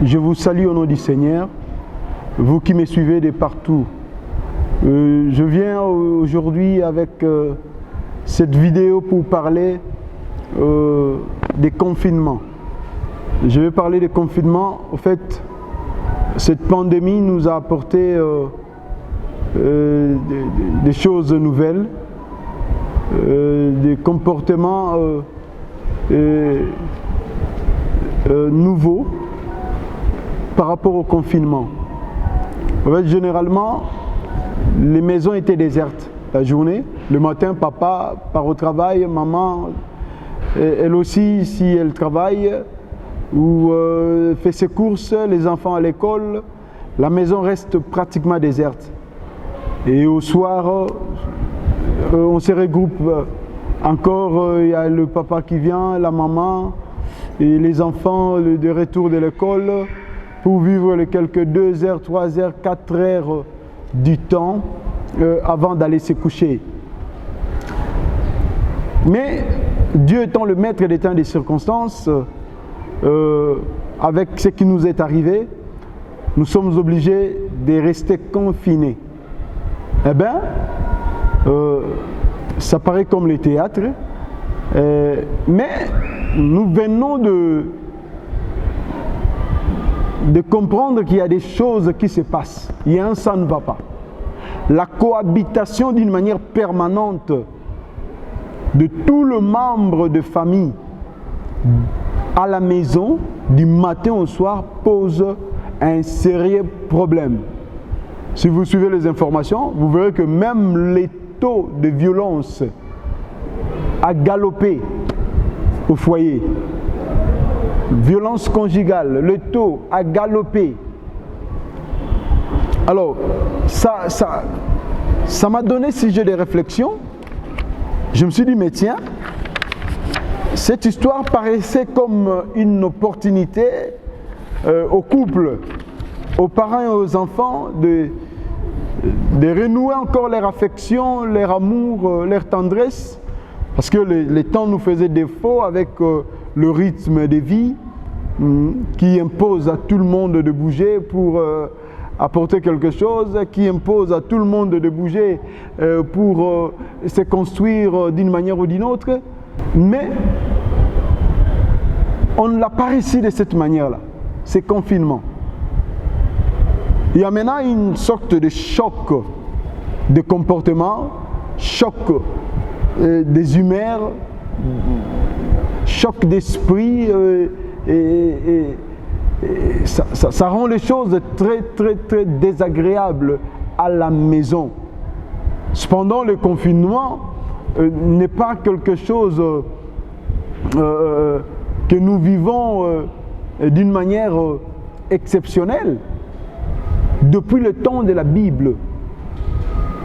Je vous salue au nom du Seigneur, vous qui me suivez de partout. Je viens aujourd'hui avec cette vidéo pour parler des confinements. Je vais parler des confinements. En fait, cette pandémie nous a apporté des choses nouvelles, des comportements nouveaux par rapport au confinement. En fait, généralement, les maisons étaient désertes la journée. Le matin, papa part au travail, maman, elle aussi, si elle travaille ou fait ses courses, les enfants à l'école, la maison reste pratiquement déserte. Et au soir, on se regroupe encore, il y a le papa qui vient, la maman et les enfants de retour de l'école pour vivre les quelques 2 heures, 3 heures, 4 heures du temps avant d'aller se coucher. Mais Dieu étant le maître des temps et des circonstances, avec ce qui nous est arrivé, nous sommes obligés de rester confinés. Eh bien, ça paraît comme le théâtre, mais nous venons de comprendre qu'il y a des choses qui se passent. Il y a un ça ne va pas. La cohabitation d'une manière permanente de tout le membre de famille à la maison, du matin au soir, pose un sérieux problème. Si vous suivez les informations, vous verrez que même les taux de violence a galopé au foyer. Violence conjugale, le taux a galopé. Alors, ça m'a donné sujet de réflexion. Je me suis dit, mais tiens, cette histoire paraissait comme une opportunité aux couples, aux parents et aux enfants de renouer encore leur affection, leur amour, leur tendresse, parce que les temps nous faisaient défaut avec le rythme de vie qui impose à tout le monde de bouger pour apporter quelque chose, qui impose à tout le monde de bouger pour se construire d'une manière ou d'une autre. Mais on ne l'a pas réussi de cette manière-là, c'est confinement. Il y a maintenant une sorte de choc de comportement, choc des humeurs, choc d'esprit, et ça rend les choses très désagréables à la maison. Cependant, le confinement n'est pas quelque chose que nous vivons d'une manière exceptionnelle. Depuis le temps de la Bible,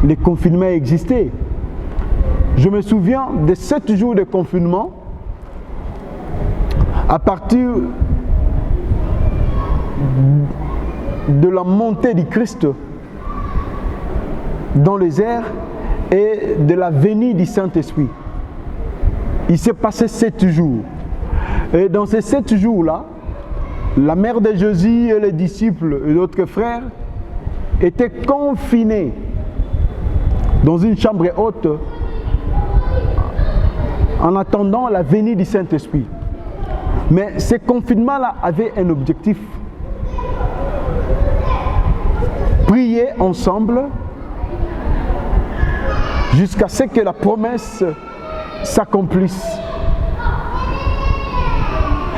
les confinements existaient. Je me souviens de 7 jours de confinement à partir de la montée du Christ dans les airs et de la venue du Saint-Esprit. Il s'est passé 7 jours. Et dans ces 7 jours-là, la mère de Jésus et les disciples et d'autres frères étaient confinés dans une chambre haute en attendant la venue du Saint-Esprit. Mais ce confinement-là avait un objectif. Prier ensemble jusqu'à ce que la promesse s'accomplisse.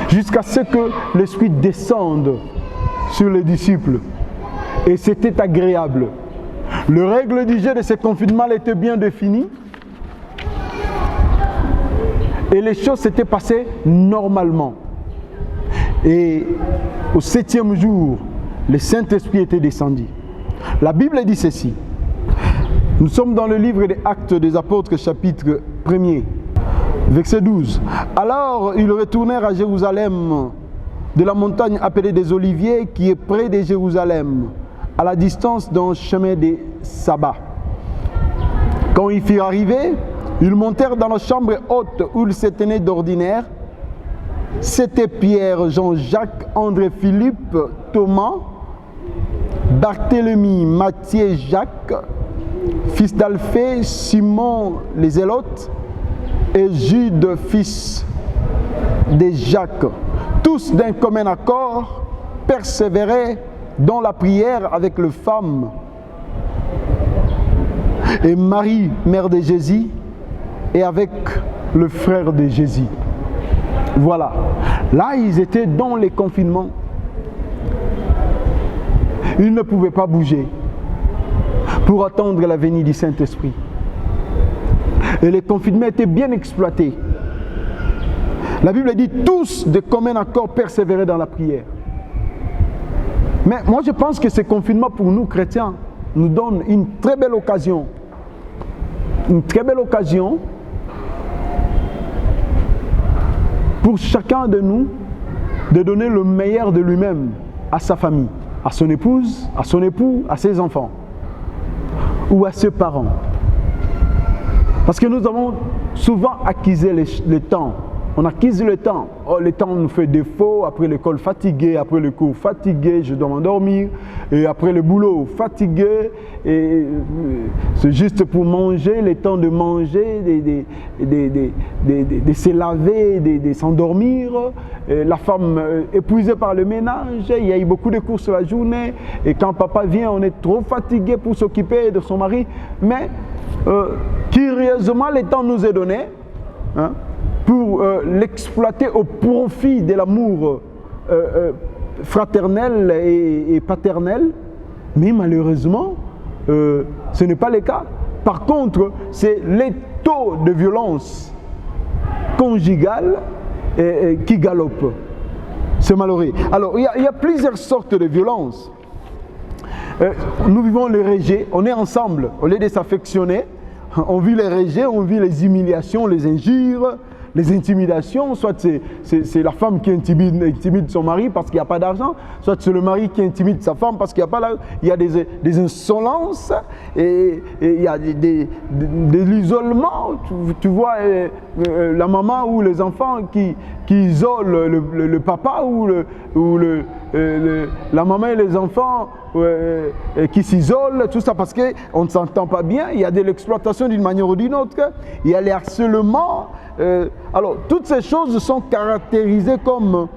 Jusqu'à ce que l'Esprit descende sur les disciples. Et c'était agréable. Le règle du jeu de ce confinement était bien définie. Et les choses s'étaient passées normalement. Et au 7e jour, le Saint-Esprit était descendu. La Bible dit ceci. Nous sommes dans le livre des Actes des Apôtres, chapitre 1er, verset 12. Alors, ils retournèrent à Jérusalem, de la montagne appelée des Oliviers, qui est près de Jérusalem, à la distance d'un chemin des sabbats. Quand ils furent arrivés, ils montèrent dans la chambre haute où ils se tenaient d'ordinaire, C'était Pierre, Jean-Jacques, André, Philippe, Thomas, Barthélemy, Matthieu, Jacques, fils d'Alphée, Simon les Zélotes et Jude, fils de Jacques. Tous d'un commun accord persévéraient dans la prière avec les femmes et Marie, mère de Jésus, et avec le frère de Jésus. Voilà. Là, ils étaient dans les confinements. Ils ne pouvaient pas bouger pour attendre la venue du Saint-Esprit. Et les confinements étaient bien exploités. La Bible dit tous de commun accord persévérer dans la prière. Mais moi je pense que ce confinement pour nous chrétiens nous donne une très belle occasion. Une très belle occasion pour chacun de nous de donner le meilleur de lui-même à sa famille, à son épouse, à son époux, à ses enfants ou à ses parents. Parce que nous avons souvent acquisé le temps. On acquise le temps. Oh, le temps nous fait défaut. Après l'école, fatigué. Après le cours, fatigué. Je dois m'endormir. Et après le boulot, fatigué. Et c'est juste pour manger, le temps de manger, de se laver, de s'endormir. La femme épuisée par le ménage. Il y a eu beaucoup de courses la journée. Et quand papa vient, on est trop fatigué pour s'occuper de son mari. Mais curieusement, le temps nous est donné. Hein, pour l'exploiter au profit de l'amour fraternel et paternel, mais malheureusement, ce n'est pas le cas. Par contre, c'est les taux de violence conjugale qui galopent. C'est malheureux. Alors, il y a plusieurs sortes de violences. Nous vivons le rejet, on est ensemble, au lieu de s'affectionner, on vit les rejets, on vit les humiliations, les injures, les intimidations, soit c'est la femme qui intimide son mari parce qu'il n'y a pas d'argent, soit c'est le mari qui intimide sa femme parce qu'il n'y a pas d'argent. Il y a des insolences et il y a de l'isolement. Tu vois la maman ou les enfants qui isolent le papa ou la maman et les enfants qui s'isolent, tout ça parce qu'on ne s'entend pas bien. Il y a de l'exploitation d'une manière ou d'une autre. Il y a les harcèlements. Alors, toutes ces choses sont caractérisées comme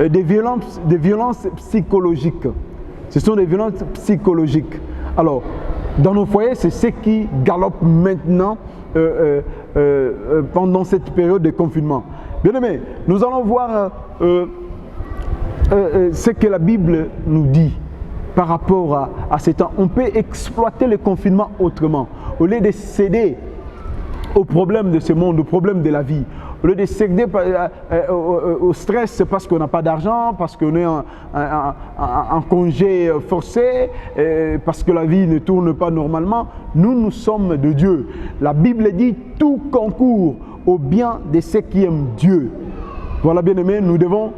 des violences psychologiques. Ce sont des violences psychologiques. Alors, dans nos foyers, c'est ce qui galope maintenant pendant cette période de confinement. Bien aimé, nous allons voir ce que la Bible nous dit par rapport à ce temps. On peut exploiter le confinement autrement. Au lieu de céder aux problèmes de ce monde, aux problèmes de la vie, au lieu de céder au stress parce qu'on n'a pas d'argent, parce qu'on est en congé forcé, parce que la vie ne tourne pas normalement, nous sommes de Dieu. La Bible dit tout concourt au bien de ceux qui aiment Dieu. Voilà, bien aimé, nous devons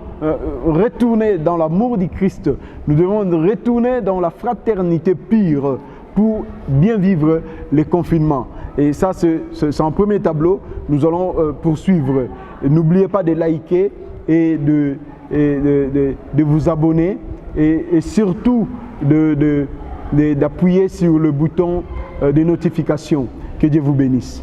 retourner dans l'amour du Christ. Nous devons retourner dans la fraternité pure pour bien vivre les confinements. Et ça, c'est un premier tableau. Nous allons poursuivre. N'oubliez pas de liker et de vous abonner et surtout d'appuyer sur le bouton de notification. Que Dieu vous bénisse.